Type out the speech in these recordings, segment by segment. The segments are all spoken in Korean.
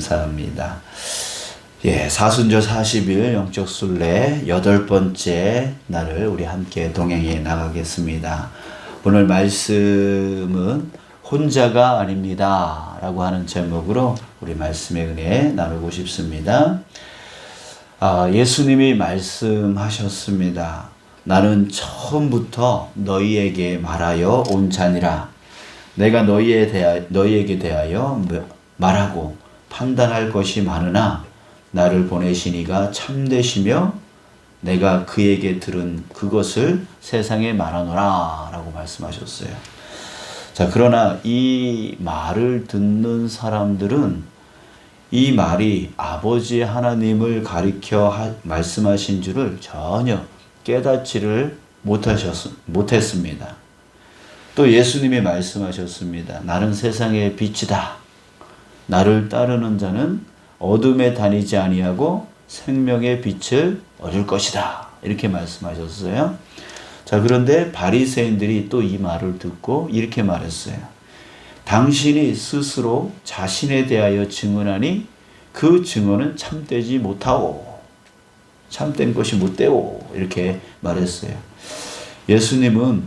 감사합니다. 예, 사순절 40일 영적 순례 8번째 날을 우리 함께 동행해 나가겠습니다. 오늘 말씀은 혼자가 아닙니다 라고 하는 제목으로 우리 말씀의 은혜 나누고 싶습니다. 예수님이 말씀하셨습니다. 나는 처음부터 너희에게 말하여 온 자니라. 내가 너희에게 대하여 말하고 판단할 것이 많으나 나를 보내신 이가 참되시며 내가 그에게 들은 그것을 세상에 말하노라 라고 말씀하셨어요. 자, 그러나 이 말을 듣는 사람들은 이 말이 아버지 하나님을 가리켜 말씀하신 줄을 전혀 깨닫지를 못했습니다. 또 예수님이 말씀하셨습니다. 나는 세상의 빛이다. 나를 따르는 자는 어둠에 다니지 아니하고 생명의 빛을 얻을 것이다. 이렇게 말씀하셨어요. 자, 그런데 바리새인들이 또 이 말을 듣고 이렇게 말했어요. 당신이 스스로 자신에 대하여 증언하니 그 증언은 참되지 못하오. 참된 것이 못되오. 이렇게 말했어요. 예수님을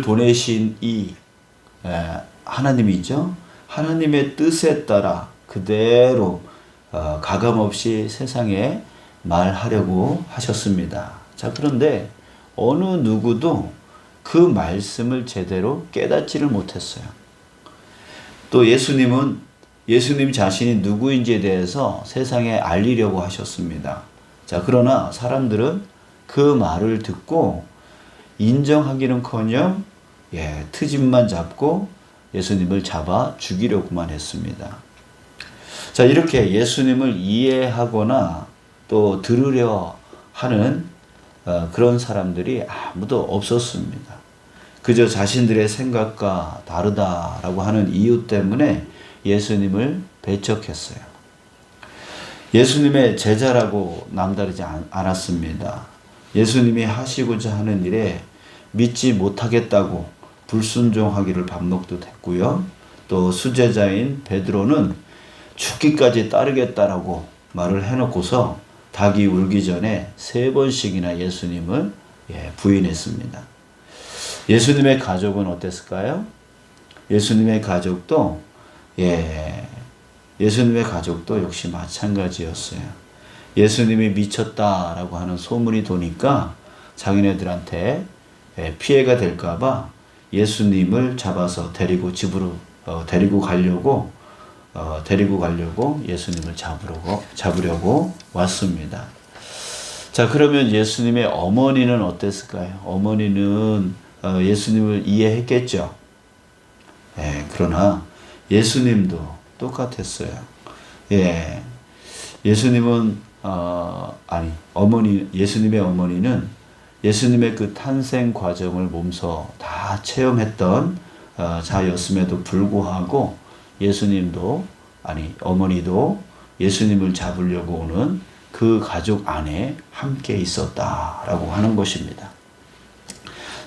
보내신 이 하나님이죠. 하나님의 뜻에 따라 그대로 가감없이 세상에 말하려고 하셨습니다. 자, 그런데 어느 누구도 그 말씀을 제대로 깨닫지를 못했어요. 또 예수님 자신이 누구인지에 대해서 세상에 알리려고 하셨습니다. 자, 그러나 사람들은 그 말을 듣고 인정하기는커녕 트집만 잡고 예수님을 잡아 죽이려고만 했습니다. 자, 이렇게 예수님을 이해하거나 또 들으려 하는 그런 사람들이 아무도 없었습니다. 그저 자신들의 생각과 다르다라고 하는 이유 때문에 예수님을 배척했어요. 예수님의 제자라고 남다르지 않았습니다. 예수님이 하시고자 하는 일에 믿지 못하겠다고 불순종하기를 반복도 했고요. 또 수제자인 베드로는 죽기까지 따르겠다라고 말을 해놓고서 닭이 울기 전에 3번씩이나 예수님을 부인했습니다. 예수님의 가족은 어땠을까요? 예수님의 가족도 역시 마찬가지였어요. 예수님이 미쳤다라고 하는 소문이 도니까 자기네들한테 피해가 될까봐 예수님을 잡아서 데리고 가려고 예수님을 잡으려고 왔습니다. 자, 그러면 예수님의 어머니는 어땠을까요? 어머니는 예수님을 이해했겠죠. 그러나 예수님도 똑같았어요. 예수님의 어머니는 예수님의 그 탄생 과정을 몸소 다 체험했던 자였음에도 불구하고 어머니도 예수님을 잡으려고 오는 그 가족 안에 함께 있었다라고 하는 것입니다.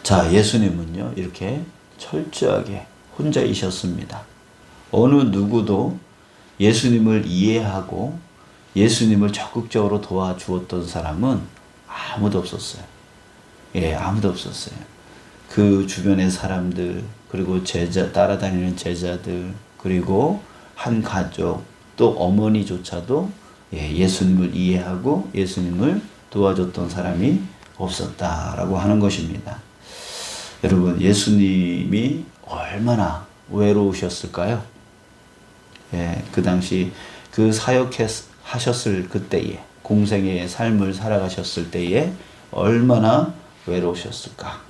자, 예수님은요, 이렇게 철저하게 혼자이셨습니다. 어느 누구도 예수님을 이해하고 예수님을 적극적으로 도와주었던 사람은 아무도 없었어요. 아무도 없었어요. 그 주변의 사람들, 그리고 따라다니는 제자들, 그리고 한 가족, 또 어머니조차도 예수님을 이해하고 예수님을 도와줬던 사람이 없었다라고 하는 것입니다. 여러분, 예수님이 얼마나 외로우셨을까요? 그 당시 그 사역하셨을 그때에, 공생애의 삶을 살아가셨을 때에 얼마나 외로우셨을까.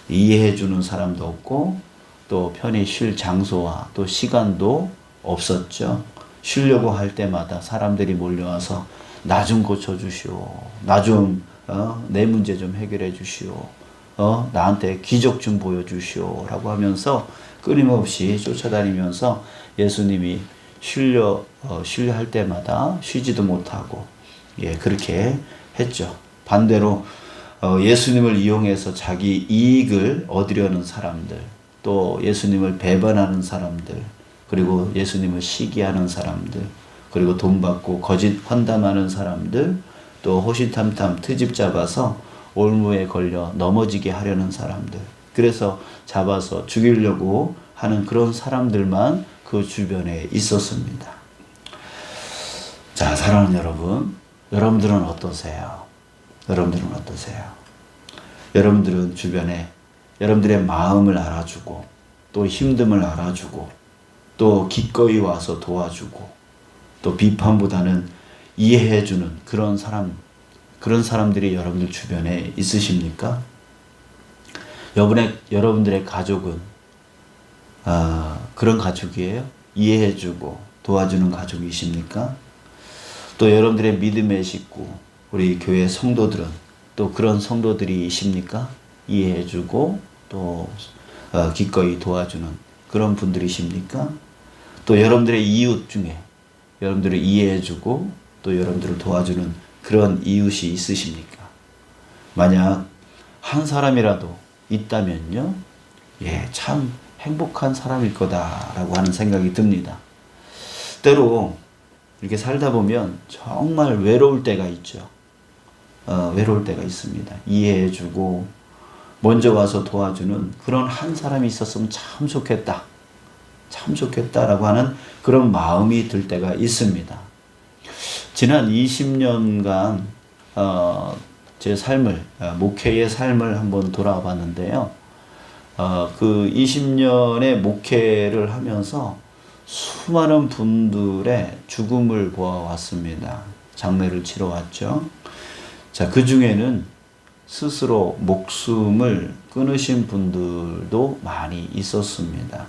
이해해주는 사람도 없고 또 편히 쉴 장소와 또 시간도 없었죠. 쉬려고 할 때마다 사람들이 몰려와서 나 좀 고쳐주시오. 내 문제 좀 해결해 주시오. 나한테 기적 좀 보여주시오. 라고 하면서 끊임없이 쫓아다니면서 예수님이 쉬려 할 때마다 쉬지도 못하고 그렇게 했죠. 반대로 예수님을 이용해서 자기 이익을 얻으려는 사람들, 또 예수님을 배반하는 사람들, 그리고 예수님을 시기하는 사람들, 그리고 돈 받고 거짓 환담하는 사람들, 또 호시탐탐 트집 잡아서 올무에 걸려 넘어지게 하려는 사람들, 그래서 잡아서 죽이려고 하는 그런 사람들만 그 주변에 있었습니다. 자, 사랑하는 여러분, 여러분들은 어떠세요? 여러분들은 어떠세요? 여러분들은 주변에 여러분들의 마음을 알아주고, 또 힘듦을 알아주고, 또 기꺼이 와서 도와주고, 또 비판보다는 이해해주는 그런 사람들이 여러분들 주변에 있으십니까? 여러분들의 가족은 그런 가족이에요? 이해해주고 도와주는 가족이십니까? 또 여러분들의 믿음의 식구, 우리 교회 성도들은 또 그런 성도들이십니까? 이해해주고 또 기꺼이 도와주는 그런 분들이십니까? 또 여러분들의 이웃 중에 여러분들을 이해해주고 또 여러분들을 도와주는 그런 이웃이 있으십니까? 만약 한 사람이라도 있다면요, 참 행복한 사람일 거다라고 하는 생각이 듭니다. 때로 이렇게 살다 보면 정말 외로울 때가 있죠. 외로울 때가 있습니다. 이해해주고 먼저 와서 도와주는 그런 한 사람이 있었으면 참 좋겠다. 참 좋겠다라고 하는 그런 마음이 들 때가 있습니다. 지난 20년간 제 삶을, 목회의 삶을 한번 돌아와 봤는데요. 그 20년의 목회를 하면서 수많은 분들의 죽음을 보아왔습니다. 장례를 치러 왔죠. 자, 그 중에는 스스로 목숨을 끊으신 분들도 많이 있었습니다.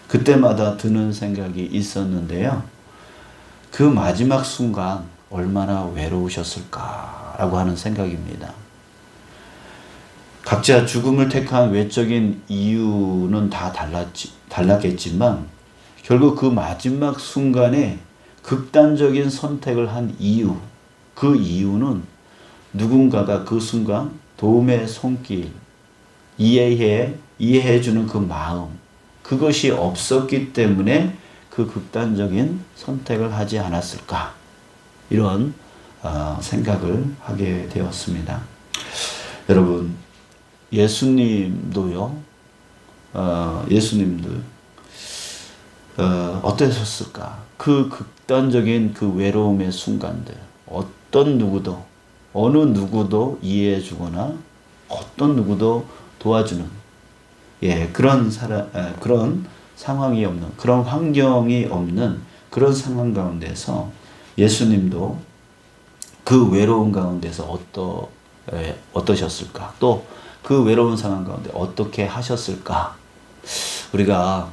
그때마다 드는 생각이 있었는데요. 그 마지막 순간 얼마나 외로우셨을까라고 하는 생각입니다. 각자 죽음을 택한 외적인 이유는 다 달랐겠지만 결국 그 마지막 순간에 극단적인 선택을 한 이유, 그 이유는 누군가가 그 순간 도움의 손길, 이해해주는 그 마음, 그것이 없었기 때문에 그 극단적인 선택을 하지 않았을까, 이런 생각을 하게 되었습니다. 여러분, 예수님도 어떠셨을까? 그 극단적인 그 외로움의 순간들, 어느 누구도 이해해 주거나 어떤 누구도 도와주는 그런 상황이 없는, 그런 환경이 없는 그런 상황 가운데서 예수님도 그 외로운 가운데서 어떠셨을까? 또 그 외로운 상황 가운데 어떻게 하셨을까? 우리가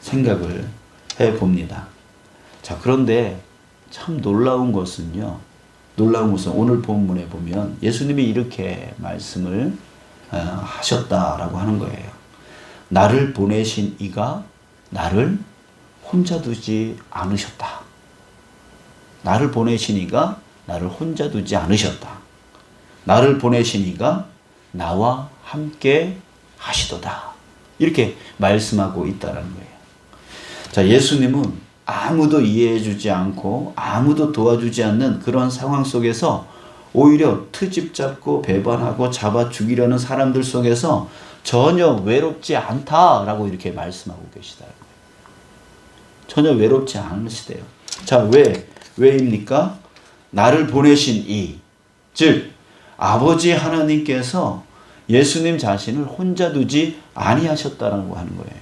생각을 해봅니다. 자, 그런데 참 놀라운 것은 오늘 본문에 보면 예수님이 이렇게 말씀을 하셨다라고 하는 거예요. 나를 보내신 이가 나를 혼자 두지 않으셨다. 나를 보내신 이가 나를 혼자 두지 않으셨다. 나를 보내신 이가 나와 함께 하시도다. 이렇게 말씀하고 있다는 거예요. 자, 예수님은 아무도 이해해주지 않고 아무도 도와주지 않는 그런 상황 속에서 오히려 트집 잡고 배반하고 잡아 죽이려는 사람들 속에서 전혀 외롭지 않다라고 이렇게 말씀하고 계시다는 거예요. 전혀 외롭지 않으시대요. 자, 왜입니까? 나를 보내신 이, 즉 아버지 하나님께서 예수님 자신을 혼자 두지 아니하셨다라고 하는 거예요.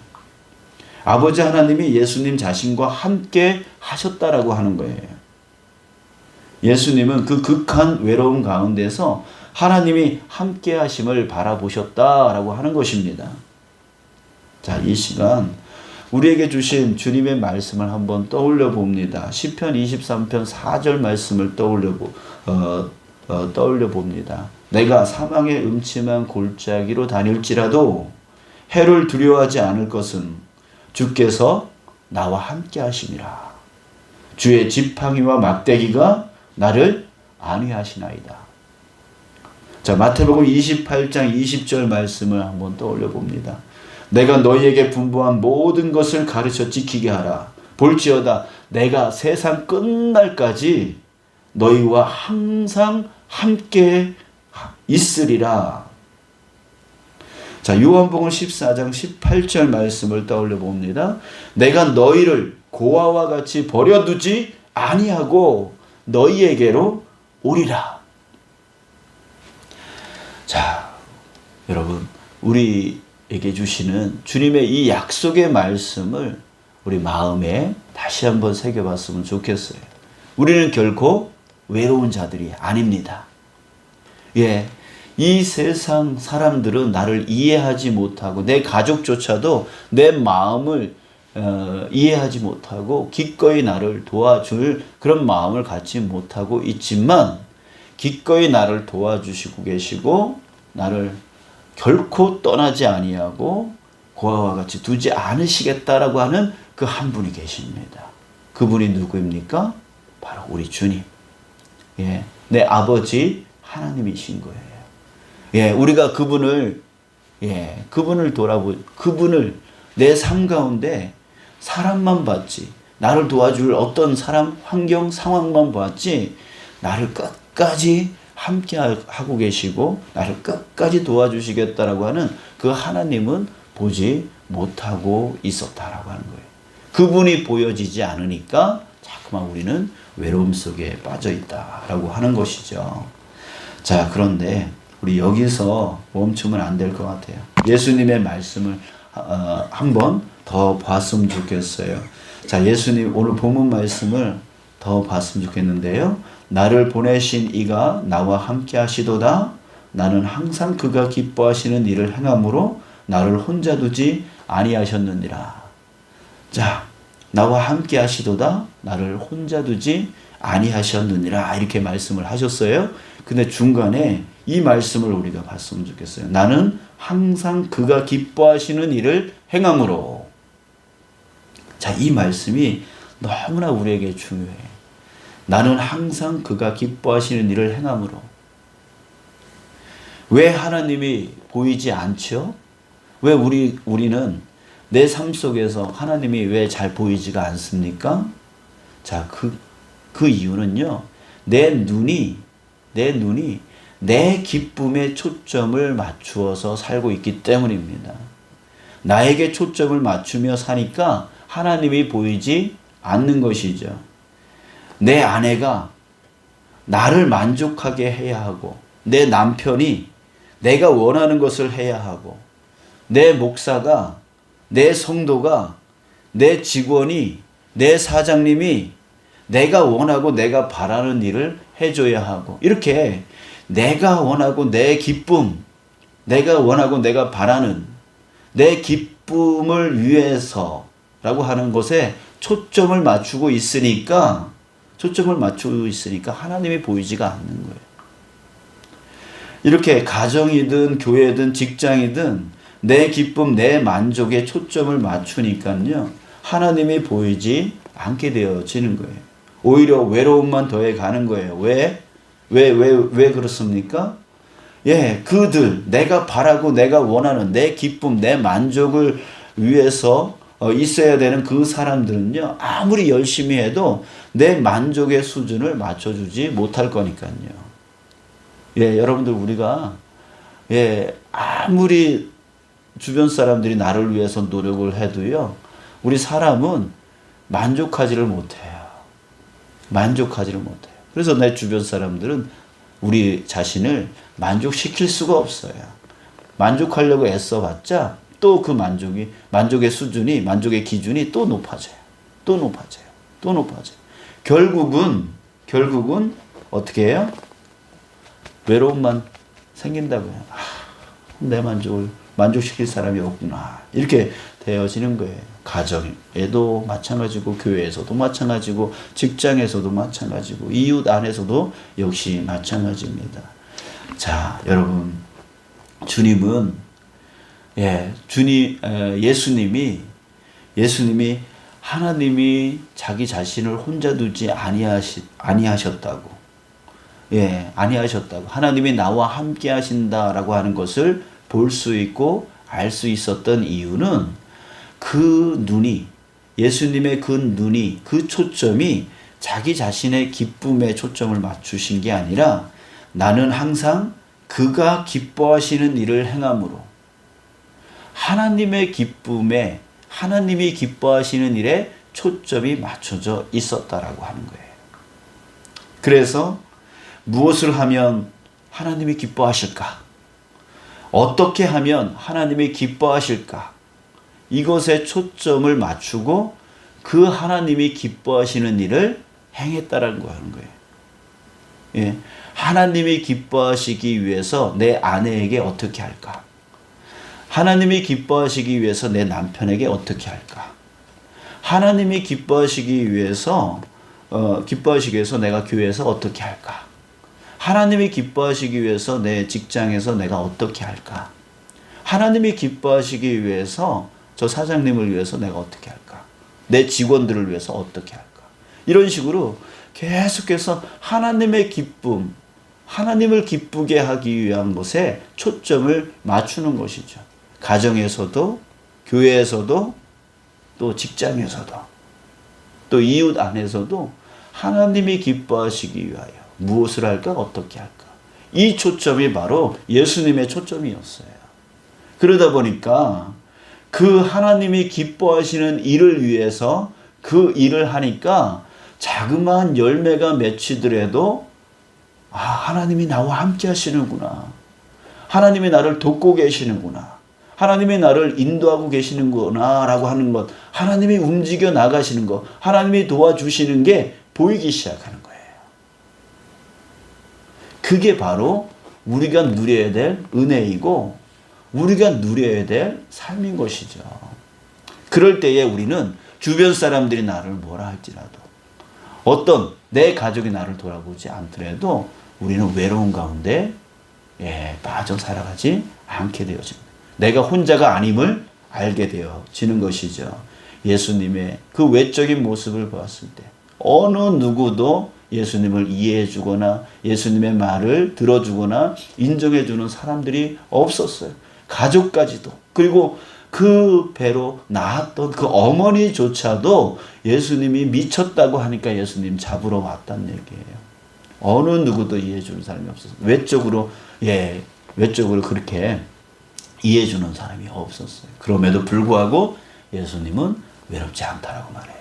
아버지 하나님이 예수님 자신과 함께 하셨다라고 하는 거예요. 예수님은 그 극한 외로움 가운데서 하나님이 함께 하심을 바라보셨다라고 하는 것입니다. 자, 이 시간 우리에게 주신 주님의 말씀을 한번 떠올려 봅니다. 시편 23편 4절 말씀을 떠올려 봅니다. 내가 사망의 음침한 골짜기로 다닐지라도 해를 두려워하지 않을 것은 주께서 나와 함께 하심이라. 주의 지팡이와 막대기가 나를 안위하시나이다. 자, 마태복음 28장 20절 말씀을 한번 떠올려 봅니다. 내가 너희에게 분부한 모든 것을 가르쳐 지키게 하라. 볼지어다 내가 세상 끝날까지 너희와 항상 함께 있으리라. 자, 요한복음 14장 18절 말씀을 떠올려 봅니다. 내가 너희를 고아와 같이 버려두지 아니하고 너희에게로 오리라. 자, 여러분, 우리에게 주시는 주님의 이 약속의 말씀을 우리 마음에 다시 한번 새겨봤으면 좋겠어요. 우리는 결코 외로운 자들이 아닙니다. 예, 이 세상 사람들은 나를 이해하지 못하고 내 가족조차도 내 마음을 이해하지 못하고 기꺼이 나를 도와줄 그런 마음을 갖지 못하고 있지만 기꺼이 나를 도와주시고 계시고 나를 결코 떠나지 아니하고 고아와 같이 두지 않으시겠다라고 하는 그 한 분이 계십니다. 그분이 누구입니까? 바로 우리 주님. 예, 내 아버지 하나님이신 거예요. 예, 우리가 그분을 그분을 내 삶 가운데 사람만 봤지, 나를 도와줄 어떤 사람, 환경, 상황만 봤지, 나를 끝까지 함께 하고 계시고, 나를 끝까지 도와주시겠다라고 하는 그 하나님은 보지 못하고 있었다라고 하는 거예요. 그분이 보여지지 않으니까 자꾸만 우리는 외로움 속에 빠져 있다라고 하는 것이죠. 자, 그런데 우리 여기서 멈추면 안 될 것 같아요. 예수님의 말씀을 한번 더 봤으면 좋겠어요. 자, 예수님 오늘 본문 말씀을 더 봤으면 좋겠는데요. 나를 보내신 이가 나와 함께 하시도다. 나는 항상 그가 기뻐하시는 일을 행함으로 나를 혼자 두지 아니하셨느니라. 자, 나와 함께 하시도다. 나를 혼자 두지 아니하셨느니라. 이렇게 말씀을 하셨어요. 근데 중간에 이 말씀을 우리가 봤으면 좋겠어요. 나는 항상 그가 기뻐하시는 일을 행함으로. 자, 이 말씀이 너무나 우리에게 중요해요. 나는 항상 그가 기뻐하시는 일을 행함으로. 왜 하나님이 보이지 않죠? 왜 우리는 내 삶 속에서 하나님이 왜 잘 보이지가 않습니까? 자, 그 이유는요. 내 눈이 내 기쁨에 초점을 맞추어서 살고 있기 때문입니다. 나에게 초점을 맞추며 사니까 하나님이 보이지 않는 것이죠. 내 아내가 나를 만족하게 해야 하고, 내 남편이 내가 원하는 것을 해야 하고, 내 목사가, 내 성도가, 내 직원이, 내 사장님이 내가 원하고 내가 바라는 일을 해줘야 하고, 이렇게 내가 원하고 내 기쁨, 내가 원하고 내가 바라는 내 기쁨을 위해서라고 하는 것에 초점을 맞추고 있으니까 하나님이 보이지가 않는 거예요. 이렇게 가정이든 교회든 직장이든 내 기쁨, 내 만족에 초점을 맞추니까요, 하나님이 보이지 않게 되어지는 거예요. 오히려 외로움만 더해 가는 거예요. 왜 그렇습니까? 예, 내가 바라고 내가 원하는 내 기쁨, 내 만족을 위해서 있어야 되는 그 사람들은요, 아무리 열심히 해도 내 만족의 수준을 맞춰주지 못할 거니까요. 예, 여러분들, 우리가, 아무리 주변 사람들이 나를 위해서 노력을 해도요, 우리 사람은 만족하지를 못해요. 그래서 내 주변 사람들은 우리 자신을 만족시킬 수가 없어요. 만족하려고 애써봤자 또 그 만족의 수준이, 만족의 기준이 또 높아져요. 결국은 어떻게 해요? 외로움만 생긴다고요. 내 만족시킬 사람이 없구나. 이렇게 되어지는 거예요. 가정에도 마찬가지고, 교회에서도 마찬가지고, 직장에서도 마찬가지고, 이웃 안에서도 역시 마찬가지입니다. 자, 여러분, 예수님이 하나님이 자기 자신을 혼자 두지 아니하셨다고. 아니하셨다고. 하나님이 나와 함께 하신다라고 하는 것을 볼 수 있고 알 수 있었던 이유는 그 눈이, 예수님의 그 눈이, 그 초점이 자기 자신의 기쁨에 초점을 맞추신 게 아니라 나는 항상 그가 기뻐하시는 일을 행함으로 하나님의 기쁨에, 하나님이 기뻐하시는 일에 초점이 맞춰져 있었다라고 하는 거예요. 그래서 무엇을 하면 하나님이 기뻐하실까? 어떻게 하면 하나님이 기뻐하실까? 이것에 초점을 맞추고 그 하나님이 기뻐하시는 일을 행했다라는 거예요. 예. 하나님이 기뻐하시기 위해서 내 아내에게 어떻게 할까? 하나님이 기뻐하시기 위해서 내 남편에게 어떻게 할까? 하나님이 기뻐하시기 위해서 내가 교회에서 어떻게 할까? 하나님이 기뻐하시기 위해서 내 직장에서 내가 어떻게 할까? 하나님이 기뻐하시기 위해서 저 사장님을 위해서 내가 어떻게 할까? 내 직원들을 위해서 어떻게 할까? 이런 식으로 계속해서 하나님의 기쁨, 하나님을 기쁘게 하기 위한 것에 초점을 맞추는 것이죠. 가정에서도, 교회에서도, 또 직장에서도, 또 이웃 안에서도 하나님이 기뻐하시기 위하여 무엇을 할까? 어떻게 할까? 이 초점이 바로 예수님의 초점이었어요. 그러다 보니까 그 하나님이 기뻐하시는 일을 위해서 그 일을 하니까 자그마한 열매가 맺히더라도 하나님이 나와 함께 하시는구나. 하나님이 나를 돕고 계시는구나. 하나님이 나를 인도하고 계시는구나 라고 하는 것, 하나님이 움직여 나가시는 것, 하나님이 도와주시는 게 보이기 시작하는 거예요. 그게 바로 우리가 누려야 될 은혜이고 우리가 누려야 될 삶인 것이죠. 그럴 때에 우리는 주변 사람들이 나를 뭐라 할지라도, 어떤 내 가족이 나를 돌아보지 않더라도 우리는 외로운 가운데 빠져 살아가지 않게 되어집니다. 내가 혼자가 아님을 알게 되어지는 것이죠. 예수님의 그 외적인 모습을 보았을 때 어느 누구도 예수님을 이해해 주거나 예수님의 말을 들어주거나 인정해 주는 사람들이 없었어요. 가족까지도. 그리고 그 배로 낳았던 그 어머니조차도 예수님이 미쳤다고 하니까 예수님 잡으러 왔다는 얘기예요. 어느 누구도 이해해 주는 사람이 없었어요. 외적으로 그렇게 이해해 주는 사람이 없었어요. 그럼에도 불구하고 예수님은 외롭지 않다라고 말해요.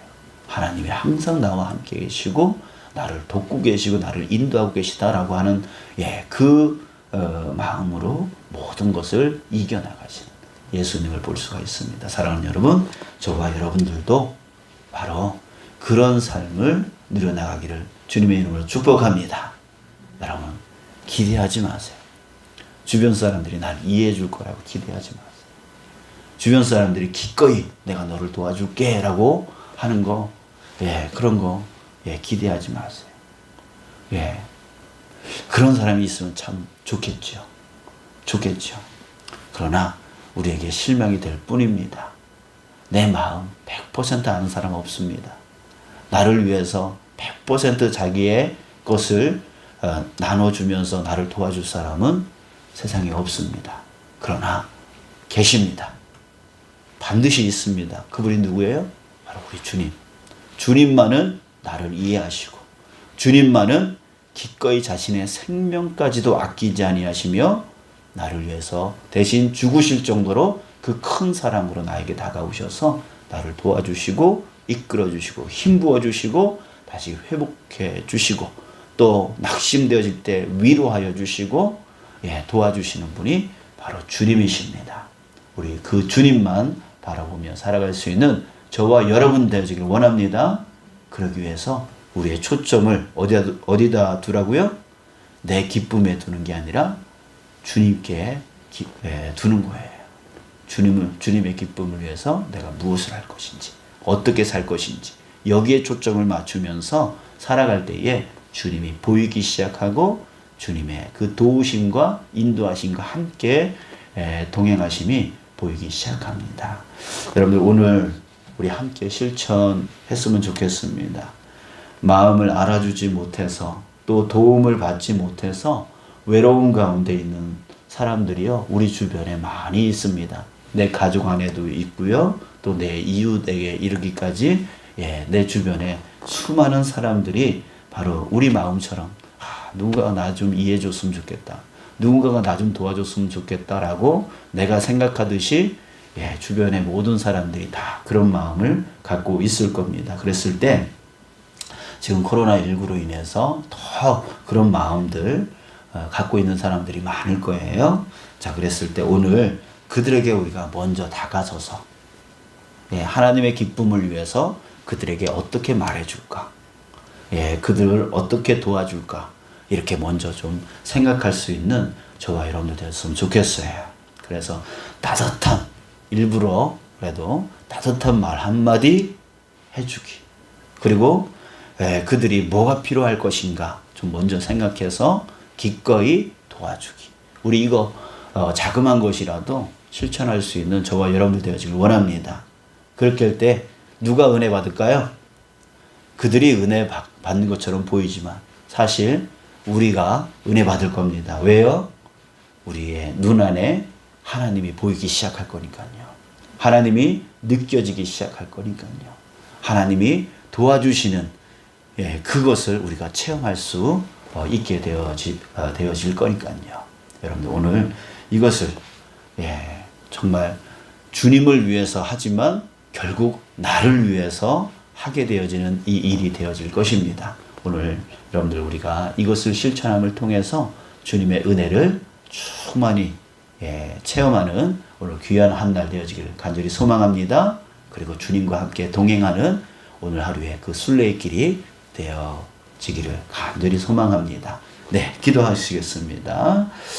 하나님이 항상 나와 함께 계시고 나를 돕고 계시고 나를 인도하고 계시다라고 하는 그 마음으로 모든 것을 이겨나가시는 예수님을 볼 수가 있습니다. 사랑하는 여러분, 저와 여러분들도 바로 그런 삶을 누려나가기를 주님의 이름으로 축복합니다. 여러분, 기대하지 마세요. 주변 사람들이 날 이해해 줄 거라고 기대하지 마세요. 주변 사람들이 기꺼이 내가 너를 도와줄게 라고 하는 거, 그런 거 기대하지 마세요. 그런 사람이 있으면 참 좋겠죠. 그러나 우리에게 실망이 될 뿐입니다. 내 마음 100% 아는 사람 없습니다. 나를 위해서 100% 자기의 것을 나눠주면서 나를 도와줄 사람은 세상에 없습니다. 그러나 계십니다. 반드시 있습니다. 그분이 누구예요? 바로 우리 주님. 주님만은 나를 이해하시고 주님만은 기꺼이 자신의 생명까지도 아끼지 아니하시며 나를 위해서 대신 죽으실 정도로 그 큰 사랑으로 나에게 다가오셔서 나를 도와주시고 이끌어 주시고 힘부어 주시고 다시 회복해 주시고 또 낙심되어질 때 위로하여 주시고 도와주시는 분이 바로 주님이십니다. 우리 그 주님만 바라보며 살아갈 수 있는 저와 여러분 되어지길 원합니다. 그러기 위해서 우리의 초점을 어디다 두라고요? 내 기쁨에 두는 게 아니라 주님께 두는 거예요. 주님의 기쁨을 위해서 내가 무엇을 할 것인지, 어떻게 살 것인지 여기에 초점을 맞추면서 살아갈 때에 주님이 보이기 시작하고 주님의 그 도우심과 인도하심과 함께 동행하심이 보이기 시작합니다. 여러분들 오늘 우리 함께 실천했으면 좋겠습니다. 마음을 알아주지 못해서 또 도움을 받지 못해서 외로운 가운데 있는 사람들이요 우리 주변에 많이 있습니다. 내 가족 안에도 있고요. 또 내 이웃에게 이르기까지 내 주변에 수많은 사람들이 바로 우리 마음처럼 누군가가 나 좀 이해해 줬으면 좋겠다. 누군가가 나 좀 도와줬으면 좋겠다라고 내가 생각하듯이 주변의 모든 사람들이 다 그런 마음을 갖고 있을 겁니다. 그랬을 때 지금 코로나19로 인해서 더 그런 마음들 갖고 있는 사람들이 많을 거예요. 자, 그랬을 때 오늘 그들에게 우리가 먼저 다가서서 하나님의 기쁨을 위해서 그들에게 어떻게 말해줄까? 그들을 어떻게 도와줄까? 이렇게 먼저 좀 생각할 수 있는 저와 여러분들 되었으면 좋겠어요. 그래서 따뜻한, 일부러 그래도 따뜻한 말 한마디 해주기. 그리고 그들이 뭐가 필요할 것인가 좀 먼저 생각해서 기꺼이 도와주기. 우리 이거 자그마한 것이라도 실천할 수 있는 저와 여러분들 되어지길 원합니다. 그렇게 할 때 누가 은혜 받을까요? 그들이 은혜 받는 것처럼 보이지만 사실 우리가 은혜 받을 겁니다. 왜요? 우리의 눈 안에 하나님이 보이기 시작할 거니까요. 하나님이 느껴지기 시작할 거니까요. 하나님이 도와주시는 그것을 우리가 체험할 수 있게 되어질 거니까요. 여러분들 오늘 이것을 정말 주님을 위해서 하지만 결국 나를 위해서 하게 되어지는 이 일이 되어질 것입니다. 오늘 여러분들 우리가 이것을 실천함을 통해서 주님의 은혜를 충만히 체험하는 오늘 귀한 한 날 되어지기를 간절히 소망합니다. 그리고 주님과 함께 동행하는 오늘 하루의 그 순례의 길이 되어지기를 간절히 소망합니다. 네, 기도하시겠습니다.